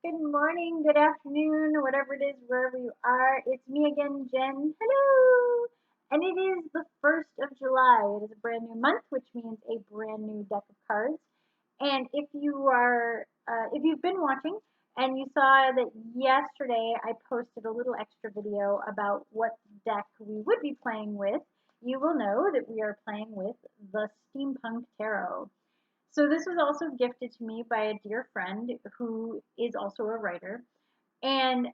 Good morning, good afternoon, whatever it is, wherever you are. It's me again, Jen. Hello! And it is the 1st of July. It is a brand new month, which means a brand new deck of cards. And if you've been watching and you saw that yesterday I posted a little extra video about what deck we would be playing with, you will know that we are playing with the Steampunk Tarot. So this was also gifted to me by a dear friend who is also a writer. And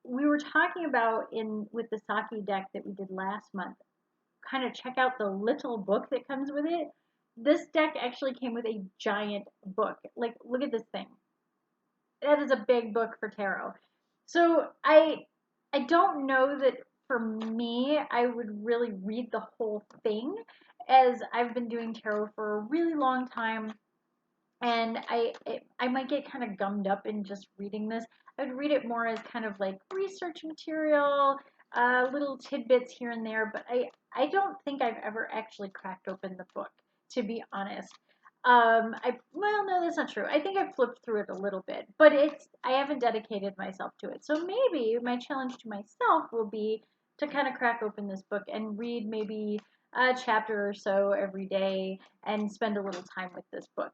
we were talking about with the Saki deck that we did last month, kind of check out the little book that comes with it. This deck actually came with a giant book. Like, look at this thing. That is a big book for tarot. So I don't know that for me I would really read the whole thing, as I've been doing tarot for a really long time and I might get kind of gummed up in just reading this. I would read it more as kind of like research material, little tidbits here and there, but I don't think I've ever actually cracked open the book, to be honest. Well, no, that's not true. I think I've flipped through it a little bit, but I haven't dedicated myself to it. So maybe my challenge to myself will be to kind of crack open this book and read maybe a chapter or so every day and spend a little time with this book.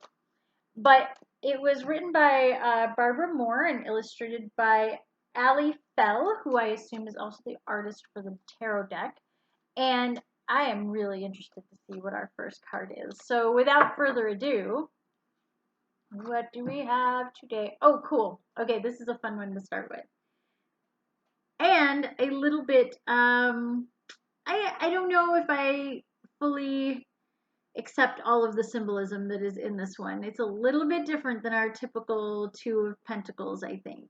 But it was written by Barbara Moore and illustrated by Ali Fell, who I assume is also the artist for the tarot deck. And I am really interested to see what our first card is. So without further ado, what do we have today? Oh, cool. Okay, this is a fun one to start with. And a little bit, I don't know if I fully accept all of the symbolism that is in this one. It's a little bit different than our typical Two of Pentacles, I think.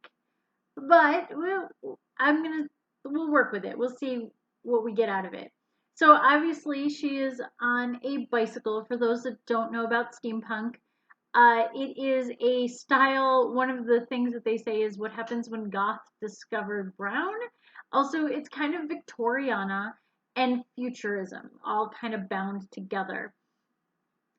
But we'll work with it. We'll see what we get out of it. So obviously she is on a bicycle. For those that don't know about steampunk, it is a style. One of the things that they say is what happens when goths discovered brown. Also, it's kind of Victoriana and futurism, all kind of bound together.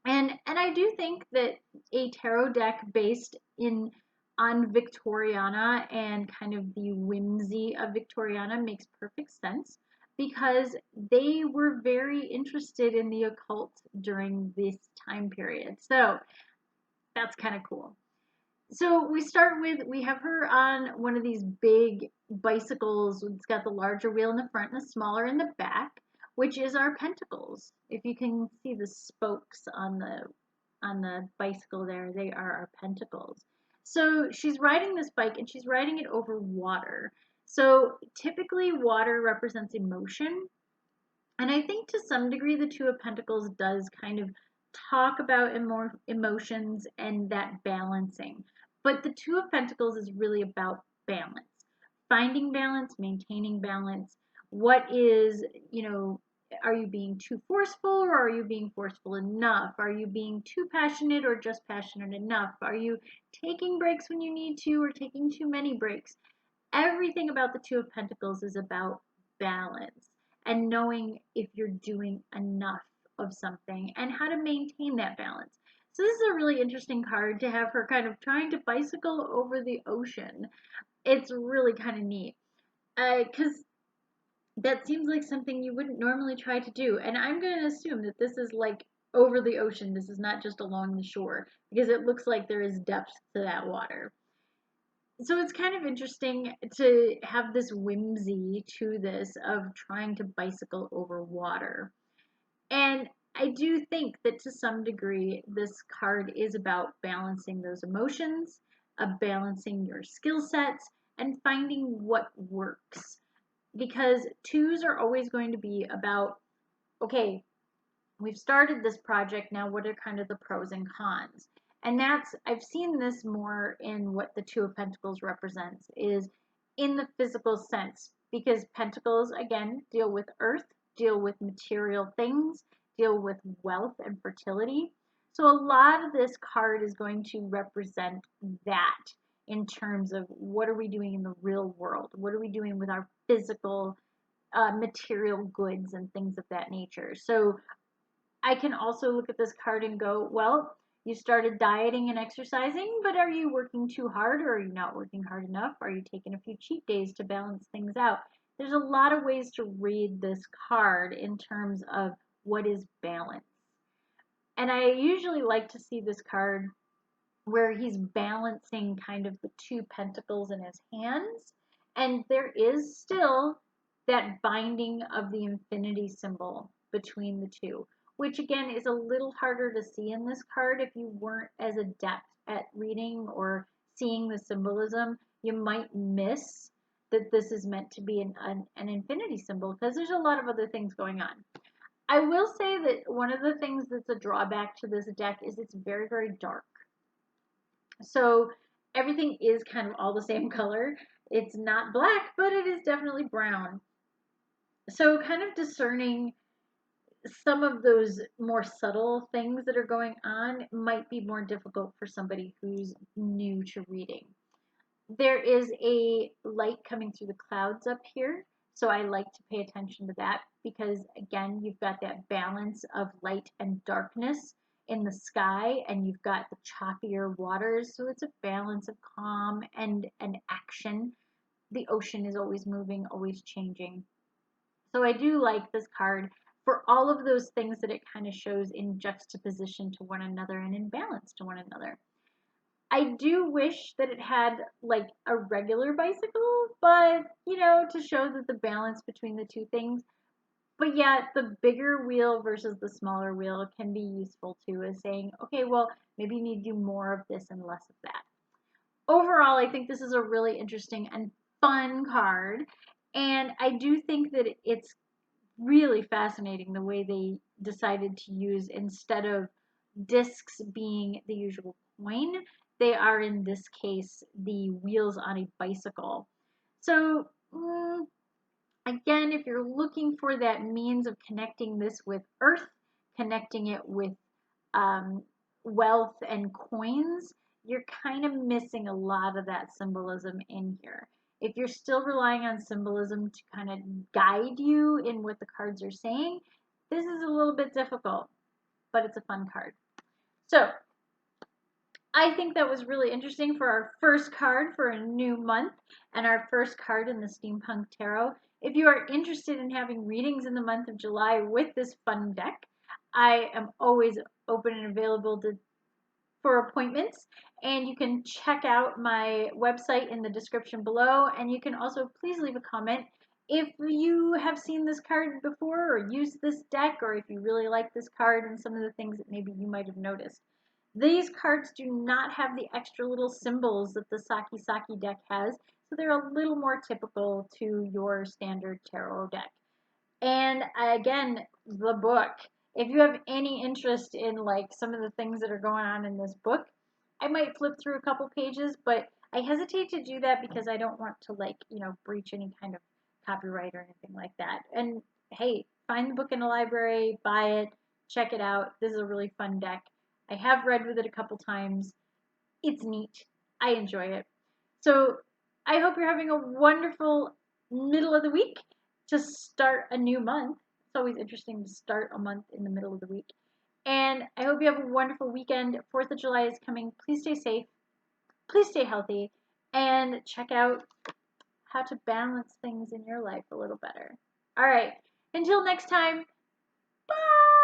And I do think that a tarot deck based on Victoriana and kind of the whimsy of Victoriana makes perfect sense, because they were very interested in the occult during this time period. So that's kind of cool. So we have her on one of these big bicycles. It's got the larger wheel in the front and the smaller in the back, which is our pentacles. If you can see the spokes on the bicycle there, they are our pentacles. So she's riding this bike and she's riding it over water. So typically water represents emotion. And I think to some degree the Two of Pentacles does kind of talk about emotions and that balancing. But the Two of Pentacles is really about balance. Finding balance, maintaining balance. What is, are you being too forceful, or are you being forceful enough? Are you being too passionate or just passionate enough? Are you taking breaks when you need to or taking too many breaks? Everything about the Two of Pentacles is about balance and knowing if you're doing enough of something and how to maintain that balance. So this is a really interesting card to have her kind of trying to bicycle over the ocean. It's really kind of neat, because that seems like something you wouldn't normally try to do. And I'm going to assume that this is like over the ocean. This is not just along the shore, because it looks like there is depth to that water. So it's kind of interesting to have this whimsy to this of trying to bicycle over water. And I do think that to some degree, this card is about balancing those emotions, balancing your skill sets, and finding what works. Because twos are always going to be about, okay, we've started this project, now what are kind of the pros and cons? And I've seen this more in what the Two of Pentacles represents, is in the physical sense, because Pentacles, again, deal with earth, deal with material things, deal with wealth and fertility. So a lot of this card is going to represent that in terms of what are we doing in the real world? What are we doing with our physical material goods and things of that nature? So I can also look at this card and go, well, You started dieting and exercising, but are you working too hard or are you not working hard enough? Are you taking a few cheat days to balance things out? There's a lot of ways to read this card in terms of what is balance. And I usually like to see this card where he's balancing kind of the two pentacles in his hands. And there is still that binding of the infinity symbol between the two, which again is a little harder to see in this card. If you weren't as adept at reading or seeing the symbolism, you might miss that this is meant to be an infinity symbol because there's a lot of other things going on. I will say that one of the things that's a drawback to this deck is it's very, very dark. So everything is kind of all the same color. It's not black, but it is definitely brown. So kind of discerning some of those more subtle things that are going on might be more difficult for somebody who's new to reading. There is a light coming through the clouds up here, so I like to pay attention to that because, again, you've got that balance of light and darkness in the sky, and you've got the choppier waters, so it's a balance of calm and action. The ocean is always moving, always changing. So I do like this card for all of those things that it kind of shows in juxtaposition to one another and in balance to one another. I do wish that it had like a regular bicycle, but you know, to show that the balance between the two things. But yeah, the bigger wheel versus the smaller wheel can be useful too, as saying, okay, well, maybe you need to do more of this and less of that. Overall, I think this is a really interesting and fun card. And I do think that it's really fascinating the way they decided to use, instead of discs being the usual coin, they are in this case the wheels on a bicycle. So again, if you're looking for that means of connecting this with earth, connecting it with wealth and coins, you're kind of missing a lot of that symbolism in here. If you're still relying on symbolism to kind of guide you in what the cards are saying, this is a little bit difficult, but it's a fun card. So I think that was really interesting for our first card for a new month and our first card in the Steampunk Tarot. If you are interested in having readings in the month of July with this fun deck, I am always open and available for appointments, and you can check out my website in the description below, and you can also please leave a comment if you have seen this card before or used this deck, or if you really like this card and some of the things that maybe you might have noticed. These cards do not have the extra little symbols that the Saki Saki deck has, so they're a little more typical to your standard tarot deck. And again, the book. If you have any interest in like some of the things that are going on in this book, I might flip through a couple pages, but I hesitate to do that because I don't want to like, you know, breach any kind of copyright or anything like that. And hey, find the book in a library, buy it, check it out. This is a really fun deck. I have read with it a couple times. It's neat. I enjoy it. So I hope you're having a wonderful middle of the week to start a new month. It's always interesting to start a month in the middle of the week. And I hope you have a wonderful weekend. 4th of July is coming. Please stay safe. Please stay healthy. And check out how to balance things in your life a little better. All right. Until next time. Bye.